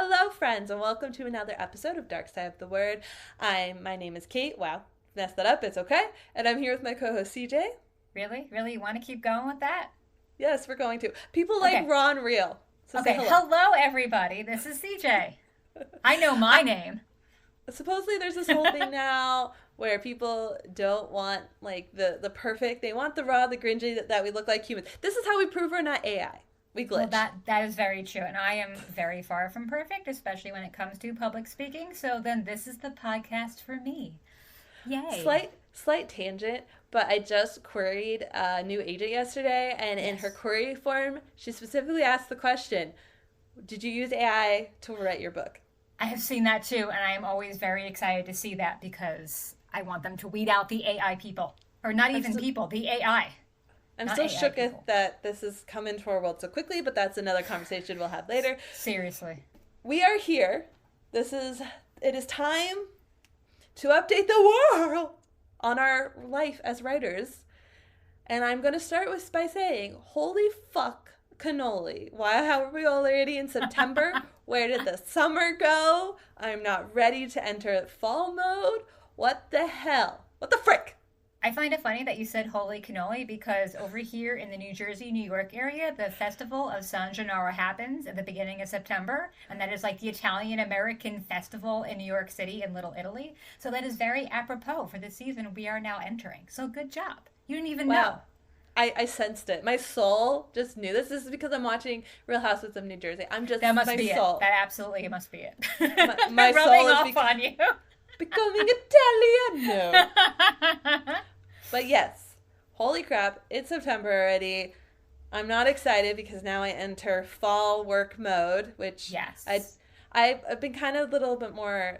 Hello, friends, and welcome to another episode of Dark Side of the Word. My name is Kait. Wow, messed that up. It's okay. And I'm here with my co-host CJ. Really? Really? You want to keep going with that? Yes, we're going to. People like raw and real. So okay. say hello. Hello, everybody. This is CJ. I know my name. Supposedly, there's this whole thing now where people don't want like the perfect. They want the raw, the cringy that we look like humans. This is how we prove we're not AI. We glitch. Well, that is very true, and I am very far from perfect, especially when it comes to public speaking. So then, this is the podcast for me. Yay! Slight tangent, but I just queried a new agent yesterday, and in her query form, she specifically asked the question: "Did you use AI to write your book?" I have seen that too, and I am always very excited to see that because I want them to weed out the AI people, or not even people, the AI. I'm still shooketh that this has come into our world so quickly, but that's another conversation we'll have later. Seriously. We are here. It is time to update the world on our life as writers. And I'm going to start by saying, holy fuck cannoli. How are we already in September? Where did the summer go? I'm not ready to enter fall mode. What the hell? What the frick? I find it funny that you said holy cannoli because over here in the New Jersey, New York area, the Festival of San Gennaro happens at the beginning of September. And that is like the Italian-American festival in New York City in Little Italy. So that is very apropos for the season we are now entering. So good job. You didn't even know. I sensed it. My soul just knew this. This is because I'm watching Real Housewives of New Jersey. That must be it. That absolutely must be it. My rubbing soul off on you. Becoming Italian. No. But yes, holy crap, it's September already. I'm not excited because now I enter fall work mode, which I've been kind of a little bit more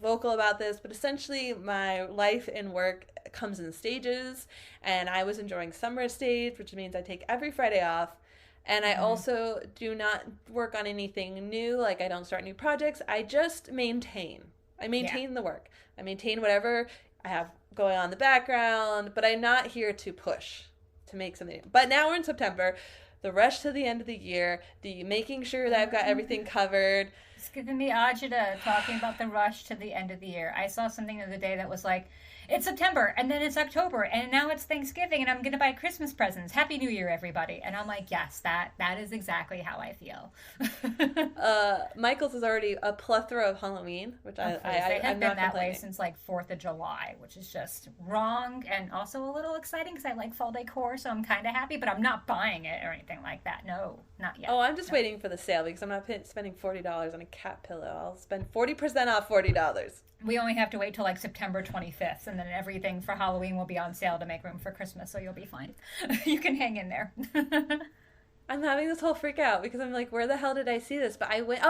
vocal about this, but essentially my life and work comes in stages, and I was enjoying summer stage, which means I take every Friday off, and I also do not work on anything new, like I don't start new projects. I just maintain. I maintain the work. I maintain whatever I have going on in the background, but I'm not here to push to make something. But now we're in September, the rush to the end of the year, the making sure that I've got everything covered. It's giving me agita talking about the rush to the end of the year. I saw something the other day that was like, it's September, and then it's October, and now it's Thanksgiving, and I'm going to buy Christmas presents. Happy New Year, everybody. And I'm like, yes, that is exactly how I feel. Michael's is already a plethora of Halloween, which they have been that way since like 4th of July, which is just wrong and also a little exciting because I like fall decor, so I'm kind of happy, but I'm not buying it or anything like that. No, not yet. Oh, I'm just waiting for the sale because I'm not spending $40 on a cat pillow. I'll spend 40% off $40. We only have to wait till like September 25th, and then everything for Halloween will be on sale to make room for Christmas, so you'll be fine. You can hang in there. I'm having this whole freak out because I'm like, where the hell did I see this? But I went,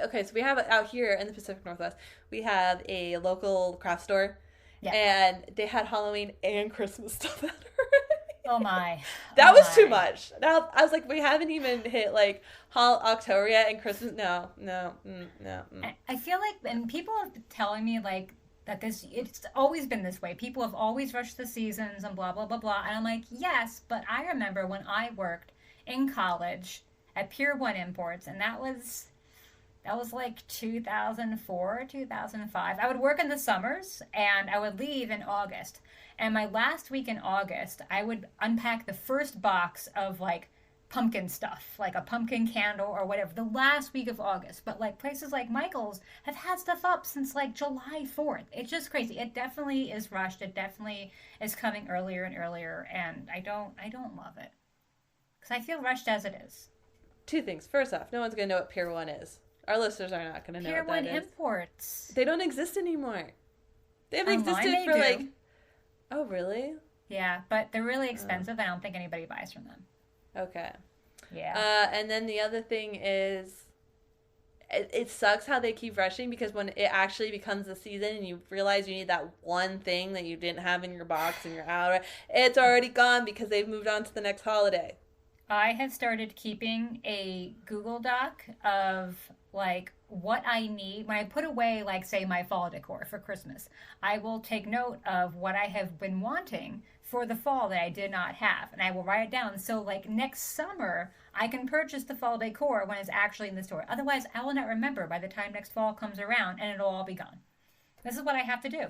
okay, so we have out here in the Pacific Northwest, we have a local craft store, and they had Halloween and Christmas stuff at Oh my. That was too much. Now, I was like, we haven't even hit like October yet, and Christmas, no. I feel like, and people have been telling me like, that it's always been this way. People have always rushed the seasons and blah, blah, blah, blah. And I'm like, yes, but I remember when I worked in college at Pier 1 Imports, and that was like 2004, 2005. I would work in the summers, and I would leave in August. And my last week in August, I would unpack the first box of like pumpkin stuff, like a pumpkin candle or whatever, the last week of August. But like places like Michael's have had stuff up since like July 4th. It's just crazy. It definitely is rushed. It definitely is coming earlier and earlier, and I don't love it. Because I feel rushed as it is. Two things. First off, no one's going to know what Pier 1 is. Our listeners are not going to know what that is. Pier 1 Imports. They don't exist anymore. They haven't existed for like... Oh, really? Yeah, but they're really expensive. I don't think anybody buys from them. Okay. Yeah. And then the other thing is, it sucks how they keep rushing because when it actually becomes the season and you realize you need that one thing that you didn't have in your box and you're out, it's already gone because they've moved on to the next holiday. I have started keeping a Google Doc of like what I need when I put away, like, say, my fall decor for Christmas. I will take note of what I have been wanting for the fall that I did not have, and I will write it down. So, like, next summer, I can purchase the fall decor when it's actually in the store. Otherwise, I will not remember by the time next fall comes around, and it'll all be gone. This is what I have to do.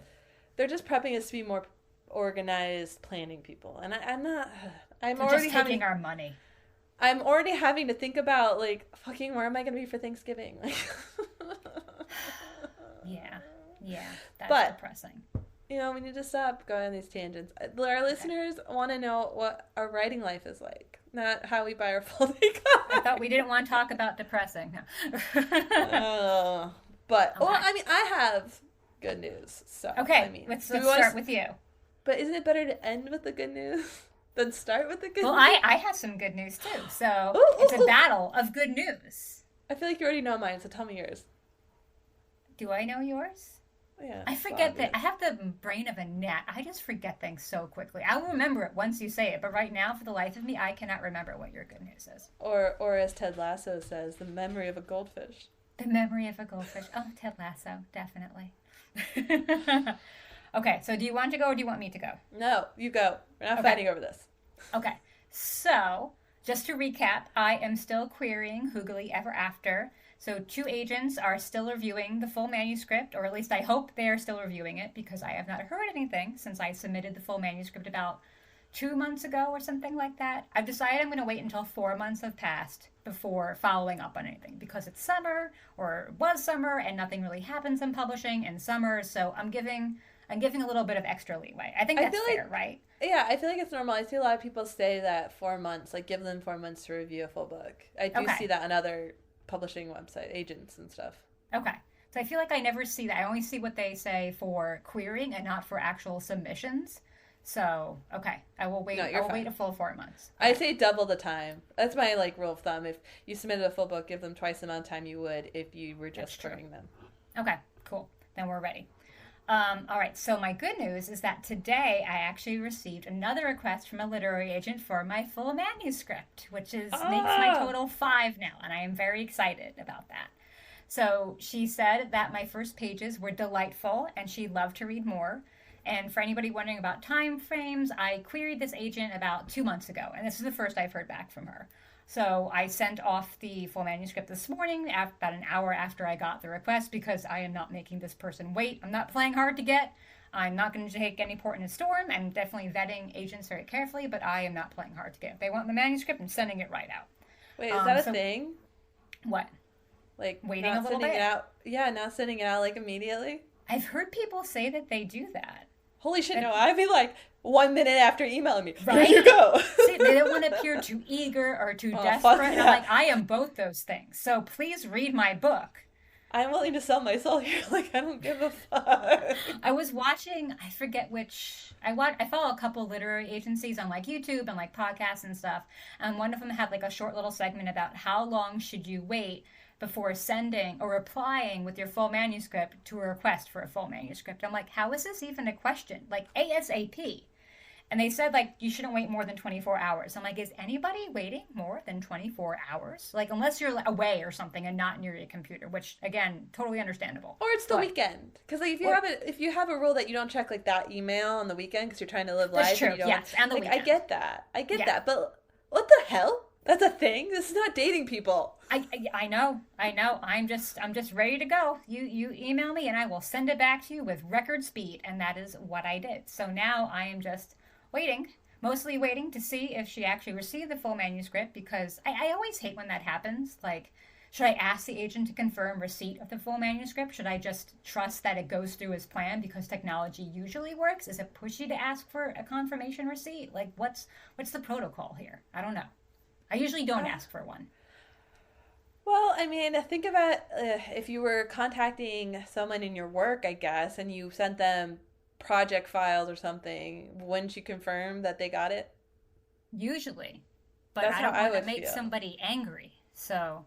They're just prepping us to be more organized planning people, and I'm not. I'm They're already just taking our money. I'm already having to think about, like, fucking, where am I going to be for Thanksgiving? Like, yeah, that's depressing. You know, we need to stop going on these tangents. Our listeners want to know what our writing life is like, not how we buy our fall decor. I thought we didn't want to talk about depressing. No. But, well, I mean, I have good news. So, okay, I mean, let's start with you. But isn't it better to end with the good news than start with the good news? Well, I have some good news, too. So, it's a battle of good news. I feel like you already know mine, so tell me yours. Do I know yours? Yeah, I forget that. I have the brain of a gnat. I just forget things so quickly. I will remember it once you say it, but right now, for the life of me, I cannot remember what your good news is. Or as Ted Lasso says, the memory of a goldfish. The memory of a goldfish. Oh, Ted Lasso, definitely. Okay, so do you want to go or do you want me to go? No, you go. We're not fighting over this. Okay, so just to recap, I am still querying Hoogly Ever After. So 2 agents are still reviewing the full manuscript, or at least I hope they are still reviewing it, because I have not heard anything since I submitted the full manuscript about 2 months ago or something like that. I've decided I'm going to wait until 4 months have passed before following up on anything, because it's summer, or was summer, and nothing really happens in publishing in summer, so I'm giving a little bit of extra leeway. I think that's fair, right? Yeah, I feel like it's normal. I see a lot of people say that 4 months, like give them 4 months to review a full book. I do see that on other publishing website agents and stuff. Okay. So I feel like I never see that. I only see what they say for querying and not for actual submissions. So, okay. I will wait. I will wait a full 4 months. Okay. I say double the time. That's my rule of thumb. If you submitted a full book, give them twice the amount of time you would if you were just querying them. Okay, cool. Then we're ready. All right, so my good news is that today I actually received another request from a literary agent for my full manuscript, which makes my total 5 now, and I am very excited about that. So she said that my first pages were delightful, and she'd love to read more. And for anybody wondering about time frames, I queried this agent about 2 months ago, and this is the first I've heard back from her. So I sent off the full manuscript this morning, about an hour after I got the request, because I am not making this person wait. I'm not playing hard to get. I'm not going to take any port in a storm. I'm definitely vetting agents very carefully, but I am not playing hard to get. If they want the manuscript, I'm sending it right out. Wait, is that a thing? What? Like, waiting a little bit? Not sending it out, immediately? I've heard people say that they do that. Holy shit, no, I'd be 1 minute after emailing me. Right? Here you go. See, they don't want to appear too eager or too desperate. Yeah. And I'm like, I am both those things. So please read my book. I'm willing to sell my soul here. I don't give a fuck. I was watching, I forget which, I follow a couple literary agencies on YouTube and podcasts and stuff. And one of them had a short little segment about how long should you wait before sending or replying with your full manuscript to a request for a full manuscript. I'm like, how is this even a question? ASAP. And they said, you shouldn't wait more than 24 hours. I'm like, is anybody waiting more than 24 hours? Unless you're away or something and not near your computer, which, again, totally understandable. Or it's the weekend. Because, if you have a rule that you don't check, that email on the weekend because you're trying to live life. That's true, and you don't, yes, and the weekend. I get that. That. But what the hell? That's a thing? This is not dating people. I know. I'm just ready to go. You email me and I will send it back to you with record speed. And that is what I did. So now I am just mostly waiting to see if she actually received the full manuscript, because I always hate when that happens. Should I ask the agent to confirm receipt of the full manuscript? Should I just trust that it goes through as planned because technology usually works? Is it pushy to ask for a confirmation receipt? What's the protocol here? I don't know. I usually don't ask for one. Well, think about if you were contacting someone in your work, I guess, and you sent them project files or something, wouldn't you confirm that they got it? Usually. But I don't want to make somebody angry. So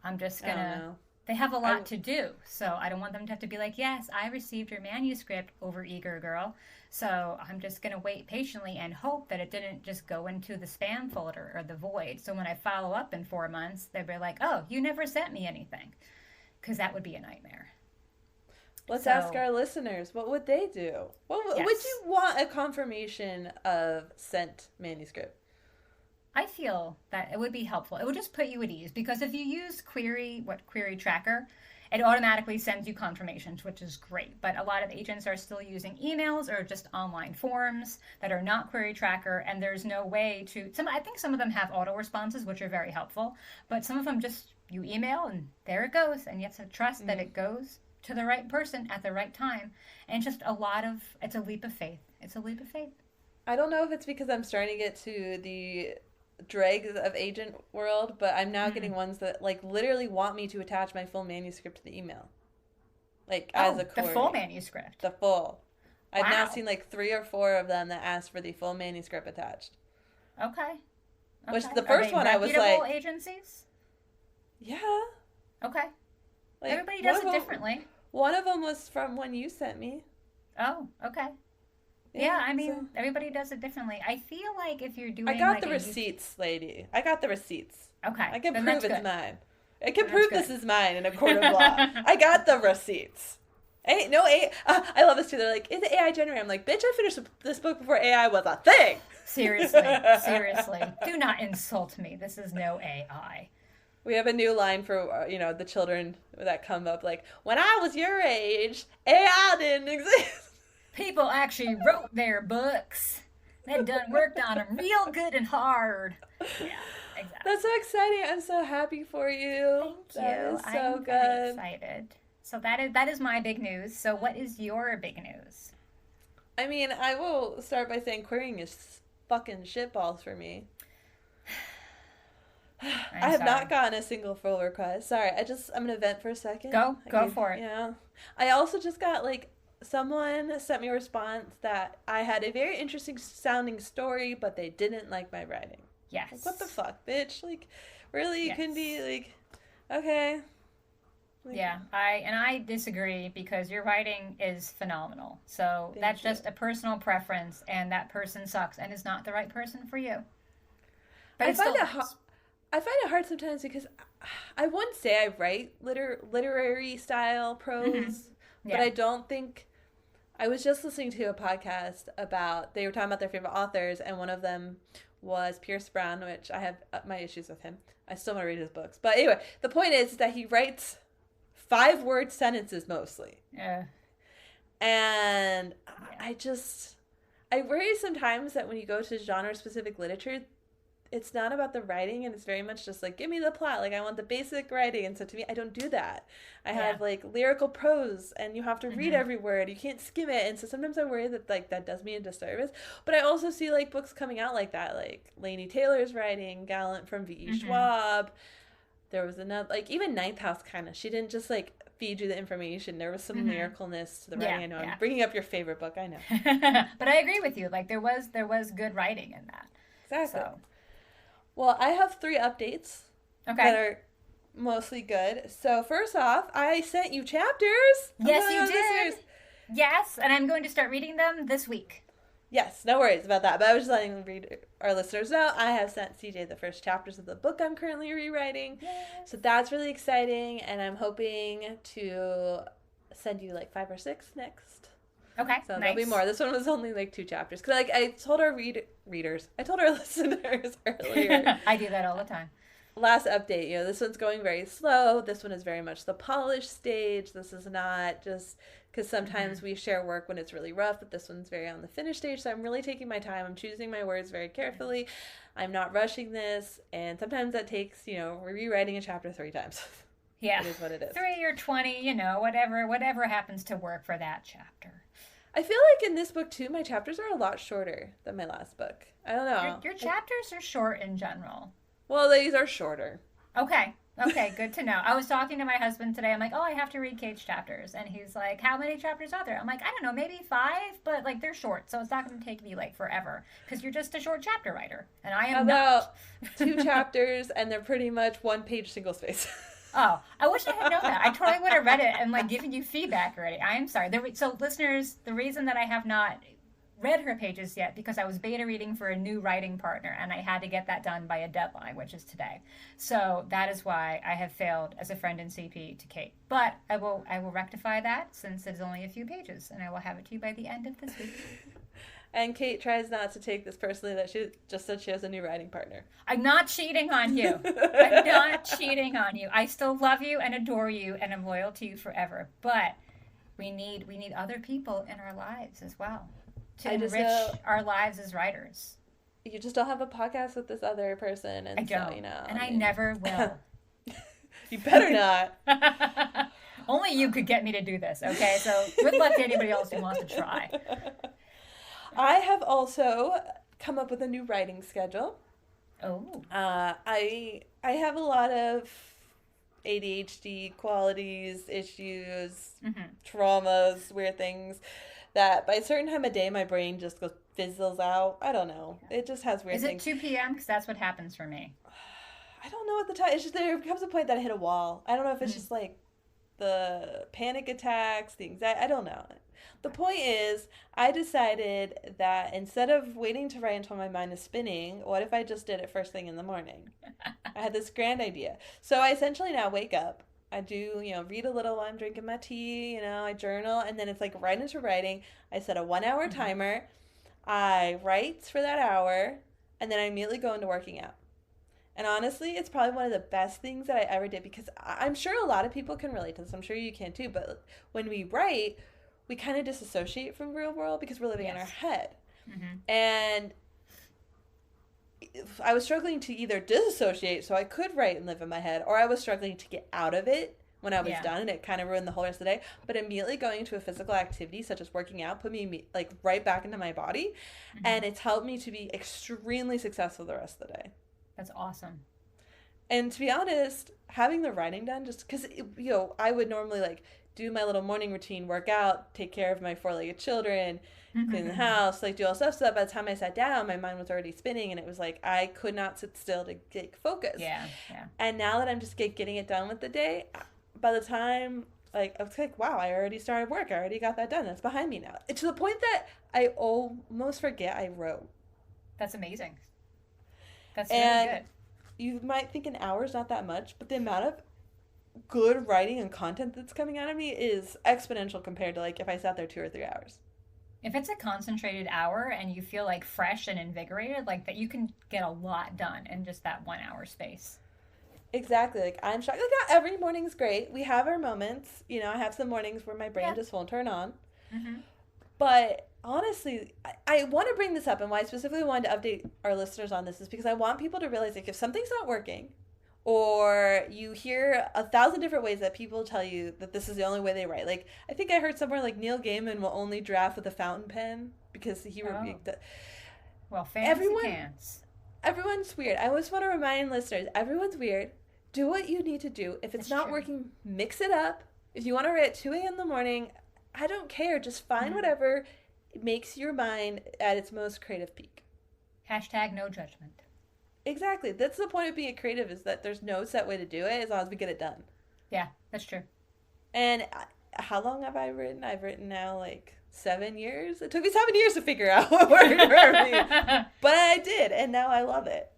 I'm just going to They have a lot to do, so I don't want them to have to be like, yes, I received your manuscript, overeager girl, so I'm just going to wait patiently and hope that it didn't just go into the spam folder or the void. So when I follow up in 4 months, they'll be like, oh, you never sent me anything, because that would be a nightmare. Let's ask our listeners, what would they do? Would you want a confirmation of sent manuscript? I feel that it would be helpful. It would just put you at ease, because if you use Query Tracker, it automatically sends you confirmations, which is great. But a lot of agents are still using emails or just online forms that are not Query Tracker, and there's no way to. I think some of them have auto responses, which are very helpful, but some of them just you email and there it goes, and you have to trust that it goes to the right person at the right time. And it's just it's a leap of faith. It's a leap of faith. I don't know if it's because I'm starting to get to the dregs of agent world, but I'm now getting ones that like literally want me to attach my full manuscript to the email, like as a query. The full manuscript. The full. I've now seen like 3 or 4 of them that ask for the full manuscript attached. Okay. Which the first one I was like, agencies. Yeah. Okay. Like, everybody does it differently. One of them was from one you sent me. Oh, okay. Yeah, I mean, everybody does it differently. I feel like if you're doing I got the receipts, lady. I got the receipts. Okay. I can prove it's mine. I can prove this is mine in a court of law. I got the receipts. I love this too. They're like, is it AI generated? I'm like, bitch, I finished this book before AI was a thing. Seriously. Do not insult me. This is no AI. We have a new line for, the children that come up like, when I was your age, AI didn't exist. People actually wrote their books. They worked on them real good and hard. Yeah, exactly. That's so exciting. I'm so happy for you. Thank you. That is so I'm good. very excited. So that is my big news. So what is your big news? I mean, I will start by saying querying is fucking shitballs for me. I have not gotten a single full request. Sorry, I'm going to vent for a second. Go for it. Yeah. I also just got someone sent me a response that I had a very interesting sounding story, but they didn't like my writing. Yes. Like, what the fuck, bitch? Like, really? Yes. You can be like, okay. Like, yeah, I disagree, because your writing is phenomenal. So that's just a personal preference, and that person sucks and is not the right person for you. But I find it hard sometimes because I wouldn't say I write literary style prose, but I don't think. I was just listening to a podcast they were talking about their favorite authors, and one of them was Pierce Brown, which I have my issues with him. I still want to read his books. But anyway, the point is that he writes 5-word sentences mostly. Yeah. And I worry sometimes that when you go to genre-specific literature, it's not about the writing, and it's very much just like, give me the plot. Like, I want the basic writing. And so to me, I don't do that. I have lyrical prose, and you have to read every word. You can't skim it. And so sometimes I worry that that does me a disservice. But I also see books coming out like that, like Laini Taylor's writing, Gallant from V.E. Schwab. There was another, even Ninth House kind of. She didn't just feed you the information. There was some lyricalness to the writing. I know I'm bringing up your favorite book. I know. But I agree with you. There was good writing in that. Exactly. So. Well, I have 3 updates that are mostly good. So first off, I sent you chapters. Yes, you did. Yes, and I'm going to start reading them this week. Yes, no worries about that. But I was just letting our listeners know I have sent CJ the first chapters of the book I'm currently rewriting. Yes. So that's really exciting, and I'm hoping to send you 5 or 6 next. Okay, so there'll be more. This one was only 2 chapters. Because I told our readers, I told our listeners earlier. I do that all the time. Last update, this one's going very slow. This one is very much the polished stage. This is not just, because sometimes we share work when it's really rough, but this one's very on the finished stage. So I'm really taking my time. I'm choosing my words very carefully. I'm not rushing this. And sometimes that takes, rewriting a chapter 3 times. Yeah. It is what it is. 3 or 20, whatever happens to work for that chapter. I feel in this book, too, my chapters are a lot shorter than my last book. I don't know. Your chapters are short in general. Well, these are shorter. Okay, good to know. I was talking to my husband today. I'm like, I have to read Kait's chapters. And he's like, how many chapters are there? I'm like, I don't know, maybe 5, but they're short. So it's not going to take me forever. Because you're just a short chapter writer. And I am about 2 chapters, and they're pretty much 1-page single space. Oh, I wish I had known that. I totally would have read it and like given you feedback already. I am sorry. So listeners, the reason that I have not read her pages yet because I was beta reading for a new writing partner and I had to get that done by a deadline, which is today. So that is why I have failed as a friend in CP to Kate. But I will rectify that since it's only a few pages and I will have it to you by the end of this week. And Kate tries not to take this personally that she just said she has a new writing partner. I'm not cheating on you. I'm not cheating on you. I still love you and adore you and am loyal to you forever. But we need other people in our lives as well to enrich our lives as writers. You just don't have a podcast with this other person. And I don't. So, and I never will. You better not. Only you could get me to do this, okay? So good luck to anybody else who wants to try. I have also come up with a new writing schedule. Oh. I have a lot of ADHD qualities, issues, traumas, weird things that by a certain time of day my brain just goes fizzles out. I don't know. It just has weird things. Is it 2 p.m.? Because that's what happens for me. I don't know at the time. It's just there comes a point that I hit a wall. I don't know if it's just like the panic attacks, the anxiety. I don't know. The point is, I decided that instead of waiting to write until my mind is spinning, what if I just did it first thing in the morning? I had this grand idea. So I essentially now wake up. I do, read a little while I'm drinking my tea, I journal, and then it's like right into writing. I set a 1 hour timer. I write for that hour, and then I immediately go into working out. And honestly, it's probably one of the best things that I ever did because I'm sure a lot of people can relate to this. I'm sure you can too. But when we write, we kind of disassociate from the real world because we're living in our head. And I was struggling to either disassociate so I could write and live in my head, or I was struggling to get out of it when I was done, and it kind of ruined the whole rest of the day. But immediately going into a physical activity such as working out put me like right back into my body, and it's helped me to be extremely successful the rest of the day. That's awesome. And to be honest, having the writing done, just because, I would normally like do my little morning routine, work out, take care of my 4-legged children, clean the house, like do all stuff. So that by the time I sat down, my mind was already spinning, and it was like I could not sit still to get focus. Yeah. And now that I'm just getting it done with the day, by the time I was like, wow, I already started work. I already got that done. That's behind me now. To the point that I almost forget I wrote. That's amazing. That's really good. You might think an hour is not that much, but the amount of good writing and content that's coming out of me is exponential compared to like if I sat there 2 or 3 hours. If it's a concentrated hour and you feel like fresh and invigorated, like that, you can get a lot done in just that 1 hour space. Exactly. Like I'm shocked. Like not every morning's great. We have our moments. I have some mornings where my brain just won't turn on. But honestly, I want to bring this up, and why I specifically wanted to update our listeners on this is because I want people to realize like if something's not working, or you hear 1,000 different ways that people tell you that this is the only way they write. Like, I think I heard somewhere like Neil Gaiman will only draft with a fountain pen because he... Well, fancy pants. Everyone's weird. I always want to remind listeners, everyone's weird. Do what you need to do. If it's not working, mix it up. If you want to write at 2 a.m. in the morning, I don't care. Just find whatever makes your mind at its most creative peak. # no judgment. Exactly. That's the point of being a creative, is that there's no set way to do it as long as we get it done. Yeah, that's true. And how long have I written? I've written now like 7 years. It took me 7 years to figure out what worked for me. But I did, and now I love it.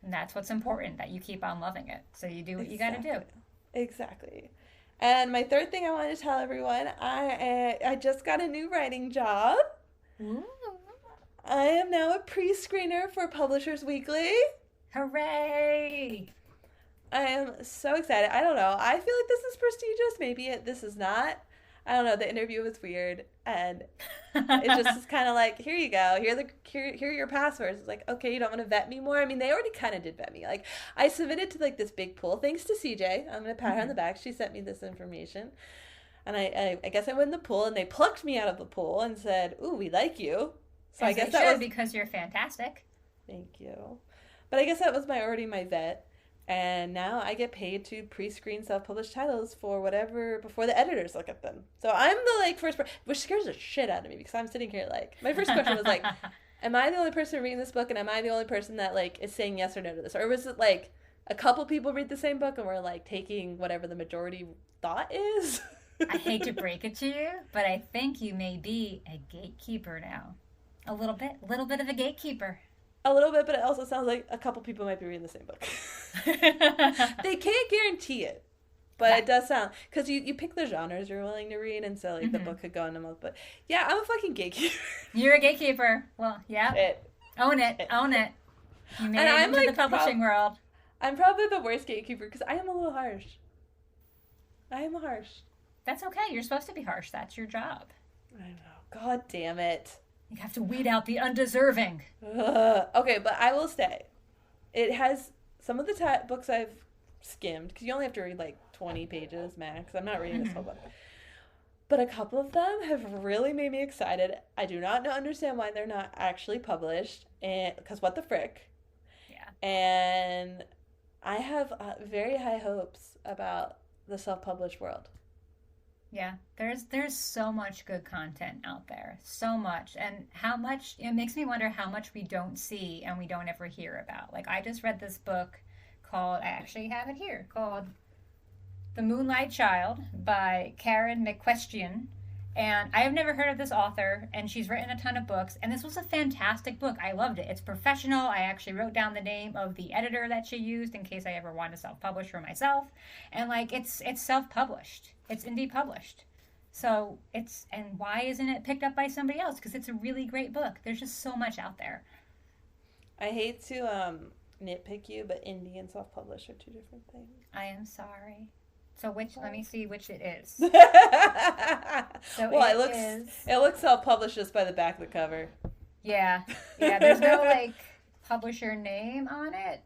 And that's what's important, that you keep on loving it. So you do what you got to do. Exactly. And my third thing I wanted to tell everyone, I just got a new writing job. Ooh. I am now a pre-screener for Publishers Weekly. Hooray! I am so excited. I don't know. I feel like this is prestigious. Maybe this is not. I don't know. The interview was weird, and it just is kind of like, here you go. Here are your passwords. It's like, okay, you don't want to vet me more? I mean, they already kind of did vet me. Like, I submitted to like this big pool. Thanks to CJ. I'm going to pat her on the back. She sent me this information. And I guess I went in the pool, and they plucked me out of the pool and said, ooh, we like you. So I guess that was because you're fantastic. Thank you. But I guess that was already my vet. And now I get paid to pre-screen self-published titles for whatever before the editors look at them. So I'm the first person, which scares the shit out of me because I'm sitting here my first question was like, am I the only person reading this book, and am I the only person that is saying yes or no to this? Or was it a couple people read the same book and we're like taking whatever the majority thought is. I hate to break it to you, but I think you may be a gatekeeper now. A little bit of a gatekeeper. A little bit, but it also sounds like a couple people might be reading the same book. They can't guarantee it, but it does sound, because you pick the genres you're willing to read, and so like the book could go into most. But yeah, I'm a fucking gatekeeper. You're a gatekeeper. Well, yeah. Own it. You made it into the publishing world. I'm probably the worst gatekeeper because I am a little harsh. I am harsh. That's okay. You're supposed to be harsh. That's your job. I know. God damn it. You have to weed out the undeserving. Okay, but I will say, it has some of the books I've skimmed, because you only have to read like 20 pages max. I'm not reading this whole book. But a couple of them have really made me excited. I do not understand why they're not actually published, and because what the frick. Yeah. And I have very high hopes about the self-published world. Yeah, there's so much good content out there, so much, and how much, it makes me wonder how much we don't see and we don't ever hear about. Like, I just read this book called, I actually have it here, called The Moonlight Child by Karen McQuestion, and I have never heard of this author, and she's written a ton of books, and this was a fantastic book. I loved it. It's professional. I actually wrote down the name of the editor that she used in case I ever wanted to self-publish for myself, and like, it's self-published. It's indie published. So and why isn't it picked up by somebody else? Because it's a really great book. There's just so much out there. I hate to nitpick you, but indie and self-published are two different things. I am sorry. So let me see which it is. So it looks self-published just by the back of the cover. Yeah. There's no like publisher name on it.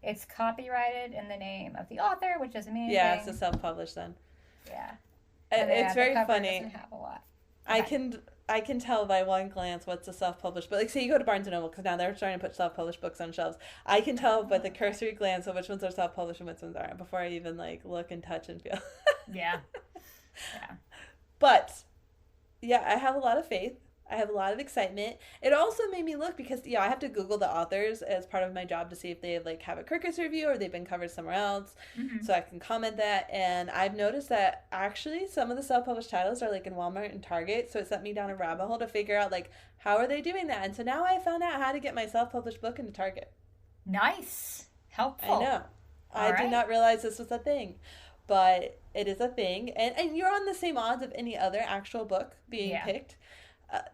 It's copyrighted in the name of the author, which doesn't mean anything. Yeah, it's a self-published then. Yeah. It's very funny. Doesn't have a lot. I can tell by one glance what's a self-published, but like say you go to Barnes & Noble, because now they're starting to put self-published books on shelves. I can tell by the cursory glance of which ones are self-published and which ones aren't before I even like look and touch and feel. Yeah. But yeah, I have a lot of faith. I have a lot of excitement. It also made me look, because I have to Google the authors as part of my job to see if they have a Kirkus review or they've been covered somewhere else, so I can comment that. And I've noticed that actually some of the self-published titles are like in Walmart and Target, so it sent me down a rabbit hole to figure out like how are they doing that. And so now I found out how to get my self-published book into Target. Nice, helpful. I know. I did not realize this was a thing, but it is a thing, and you're on the same odds of any other actual book being picked.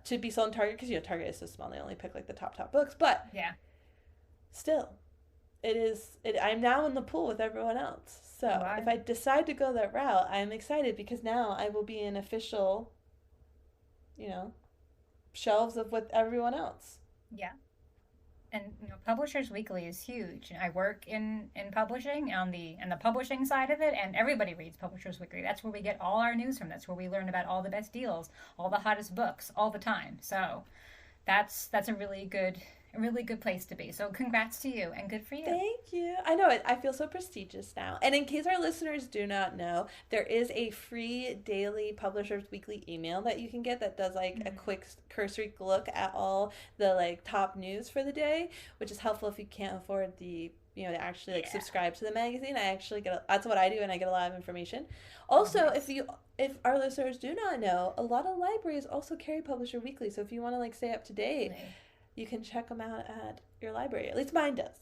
To be sold in Target, because Target is so small, they only pick like the top books, but still I'm now in the pool with everyone else, so if I decide to go that route, I'm excited, because now I will be in official shelves of with everyone else. And Publishers Weekly is huge. I work in publishing on the publishing side of it, and everybody reads Publishers Weekly. That's where we get all our news from. That's where we learn about all the best deals, all the hottest books, all the time. So that's a really good place to be. So congrats to you, and good for you. Thank you. I know it. I feel so prestigious now. And in case our listeners do not know, there is a free daily Publishers Weekly email that you can get that does like a quick cursory look at all the like top news for the day, which is helpful if you can't afford the to actually subscribe to the magazine. I actually that's what I do, and I get a lot of information. Also, if our listeners do not know, a lot of libraries also carry Publisher Weekly. So if you want to like stay up to date, you can check them out at your library. At least mine does.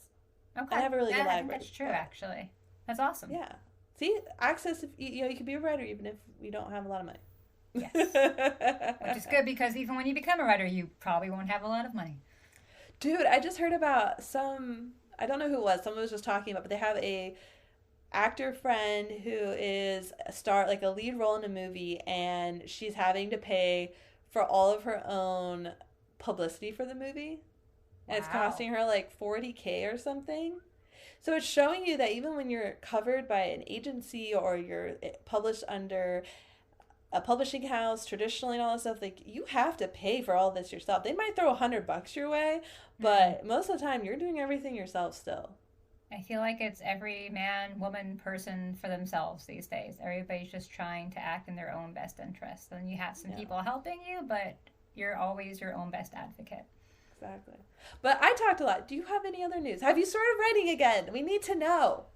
Okay. I have a really good library. I think that's true, actually. That's awesome. Yeah. See, access. If you can be a writer even if we don't have a lot of money. Yes. Which is good, because even when you become a writer, you probably won't have a lot of money. Dude, I just heard about I don't know who it was. Someone was just talking about, but they have a actor friend who is a lead role in a movie, and she's having to pay for all of her own publicity for the movie, and it's costing her like $40,000 or something. So it's showing you that even when you're covered by an agency or you're published under a publishing house traditionally and all this stuff, like you have to pay for all this yourself. They might throw $100 your way, but most of the time you're doing everything yourself still. I feel like it's every man, woman, person for themselves these days. Everybody's just trying to act in their own best interest. And you have some people helping you, but you're always your own best advocate. Exactly. But I talked a lot. Do you have any other news? Have you started writing again? We need to know.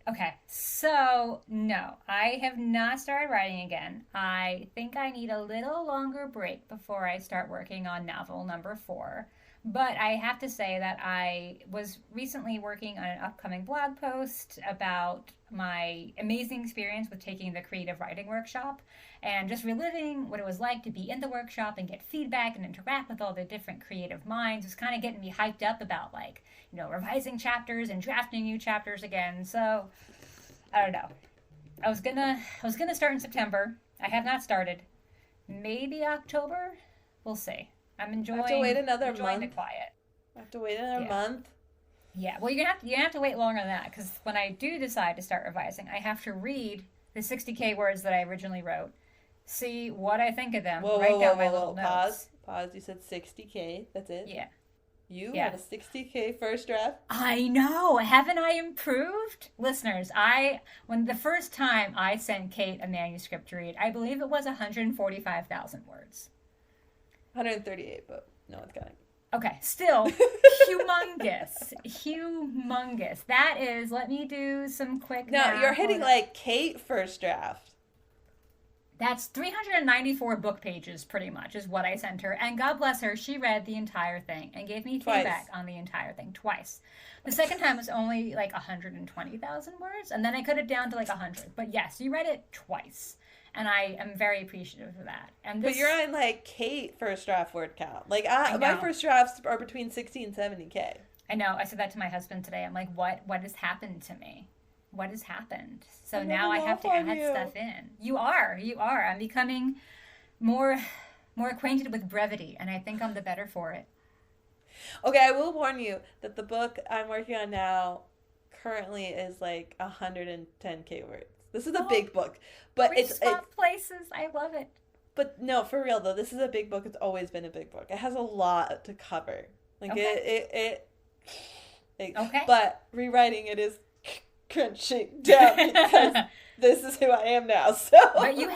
Okay, so no, I have not started writing again. I think I need a little longer break before I start working on novel number 4. But I have to say that I was recently working on an upcoming blog post about my amazing experience with taking the creative writing workshop and just reliving what it was like to be in the workshop and get feedback and interact with all the different creative minds. It was kind of getting me hyped up about, like, you know, revising chapters and drafting new chapters again. So I don't know. I was gonna start in September. I have not started. Maybe October. We'll see. I'm enjoying. I have to wait another month. The quiet. I have to wait another month. Yeah. Well, you're gonna have to wait longer than that, because when I do decide to start revising, I have to read the 60K words that I originally wrote, see what I think of them, write down my little notes. Pause. You said 60K. That's it. Yeah. You have a 60K first draft? I know. Haven't I improved? Listeners, when the first time I sent Kate a manuscript to read, I believe it was 145,000 words. 138, but no one's counting. Okay, still humongous. That is, let me do some quick math. No, you're hitting like Kate first draft. That's 394 book pages, pretty much, is what I sent her. And God bless her, she read the entire thing and gave me feedback on the entire thing twice. The second time was only like 120,000 words, and then I cut it down to like 100. But yes, you read it twice, and I am very appreciative of that. And but you're on like Kate first draft word count. Like my first drafts are between 60 and 70K. I know. I said that to my husband today. I'm like, what has happened to me? What has happened? So now I have to add stuff in. You are. I'm becoming more acquainted with brevity, and I think I'm the better for it. Okay, I will warn you that the book I'm working on now currently is like 110K words. This is a big book, but it's places. I love it. But no, for real though, this is a big book. It's always been a big book. It has a lot to cover. Like okay. Okay. But rewriting it is crunching down because this is who I am now. So but you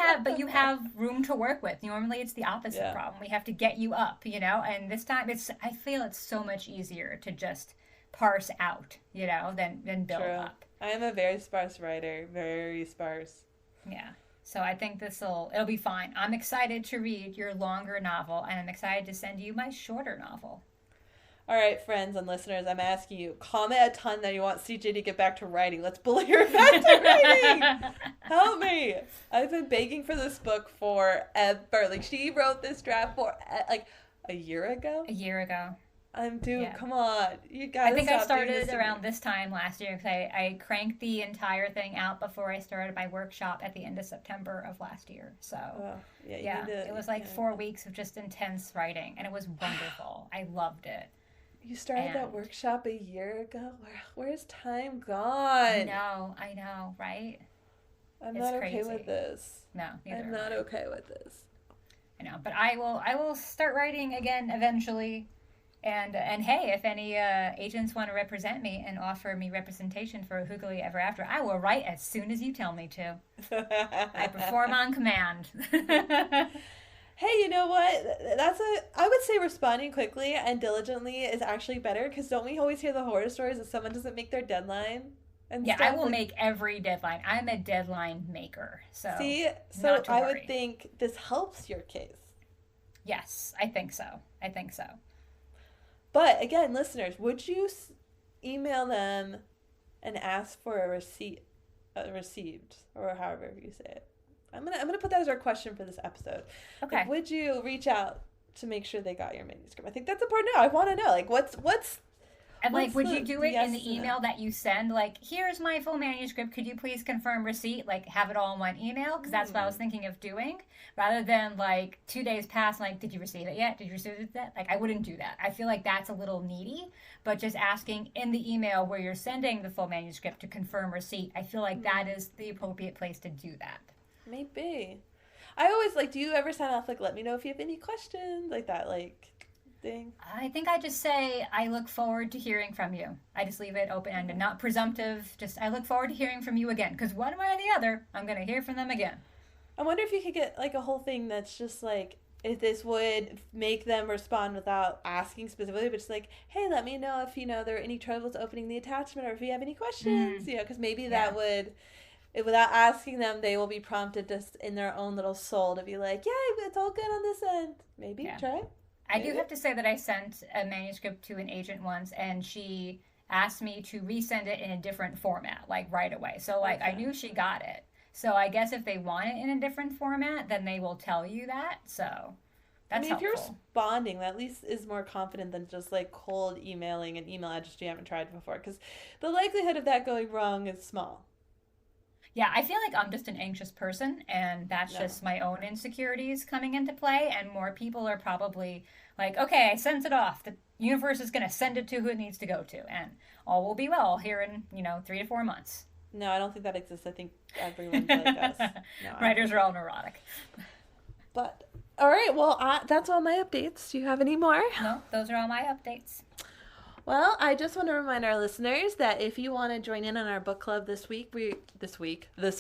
have room to work with. Normally it's the opposite problem. We have to get you up, and this time I feel it's so much easier to just parse out, than build up. I am a very sparse writer, very sparse. Yeah. So I think it'll be fine. I'm excited to read your longer novel, and I'm excited to send you my shorter novel. All right, friends and listeners, I'm asking you, comment a ton that you want CJ to get back to writing. Let's bully her back to writing. Help me. I've been begging for this book forever. Like, she wrote this draft for, like, a year ago? A year ago. Come on. You gotta I think I started around this time last year because I cranked the entire thing out before I started my workshop at the end of September of last year. So, it was like 4 weeks of just intense writing, and it was wonderful. I loved it. You started that workshop a year ago? Where's time gone? I know, right? I'm not okay with this. No, neither I'm not okay with this. I know, but I will start writing again eventually. And hey, if any agents want to represent me and offer me representation for Hoogly Ever After, I will write as soon as you tell me to. I perform on command. Hey, you know what? I would say responding quickly and diligently is actually better, because don't we always hear the horror stories that someone doesn't make their deadline? And I will make every deadline. I'm a deadline maker. So I would think this helps your case. Yes, I think so. But again, listeners, would you email them and ask for a receipt, received, or however you say it? I'm gonna put that as our question for this episode. Okay. Like, would you reach out to make sure they got your manuscript? I think that's important now. I want to know, like, what's and like, would you do it in the email that you send? Like, here's my full manuscript. Could you please confirm receipt? Like, have it all in one email? Because that's what I was thinking of doing. Rather than, like, 2 days pass, like, did you receive it yet? Did you receive it yet? Like, I wouldn't do that. I feel like that's a little needy. But just asking in the email where you're sending the full manuscript to confirm receipt, I feel like that is the appropriate place to do that. Maybe. I always, do you ever sign off, let me know if you have any questions, like that, thing? I think I just say, I look forward to hearing from you. I just leave it open-ended, not presumptive. Just, I look forward to hearing from you again. Because one way or the other, I'm going to hear from them again. I wonder if you could get, a whole thing that's just, if this would make them respond without asking specifically, but just like, hey, let me know if, there are any troubles opening the attachment or if you have any questions, because maybe that would, without asking them, they will be prompted just in their own little soul to be like, yeah, it's all good on this end. Maybe, try it. I do have to say that I sent a manuscript to an agent once, and she asked me to resend it in a different format, like right away. So, like, I knew she got it. So I guess if they want it in a different format, then they will tell you that. So that's helpful. If you're responding, that at least is more confident than just like cold emailing an email address you haven't tried before, because the likelihood of that going wrong is small. Yeah, I feel like I'm just an anxious person, and that's just my own insecurities coming into play, and more people are probably like, okay, I sent it off. The universe is going to send it to who it needs to go to, and all will be well here in, 3 to 4 months. No, I don't think that exists. I think everyone's like us. No, writers are all neurotic. But, all right, well, that's all my updates. Do you have any more? No, those are all my updates. Well, I just want to remind our listeners that if you want to join in on our book club this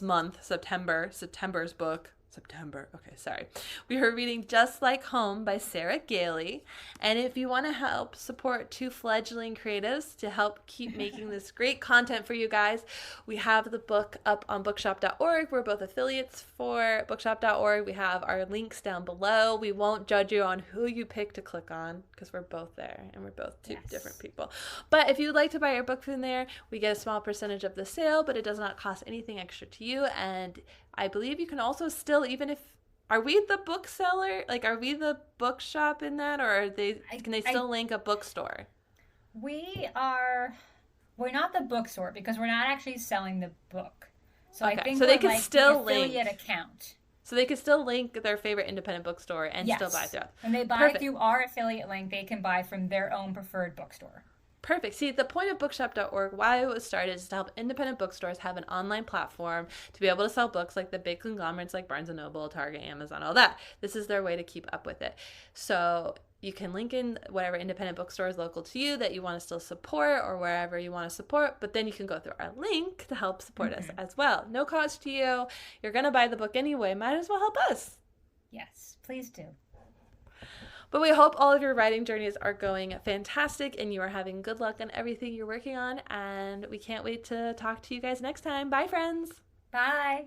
month, September's book. Okay, sorry. We are reading Just Like Home by Sarah Gailey. And if you want to help support two fledgling creatives to help keep making this great content for you guys, we have the book up on bookshop.org. We're both affiliates for bookshop.org. We have our links down below. We won't judge you on who you pick to click on because we're both there and we're both two different people. But if you'd like to buy your book from there, we get a small percentage of the sale, but it does not cost anything extra to you. And I believe you can also still, even if, are we the bookseller? Like, are we the bookshop in that, or can they still link a bookstore? We're not the bookstore because we're not actually selling the book. So I think they can still the affiliate account. So they can still link their favorite independent bookstore and still buy through. When they buy through our affiliate link, they can buy from their own preferred bookstore. Perfect. See, the point of bookshop.org, why it was started, is to help independent bookstores have an online platform to be able to sell books like the big conglomerates like Barnes & Noble, Target, Amazon, all that. This is their way to keep up with it. So you can link in whatever independent bookstore is local to you that you want to still support, or wherever you want to support, but then you can go through our link to help support us as well. No cost to you. You're going to buy the book anyway. Might as well help us. Yes, please do. But we hope all of your writing journeys are going fantastic and you are having good luck on everything you're working on. And we can't wait to talk to you guys next time. Bye, friends. Bye.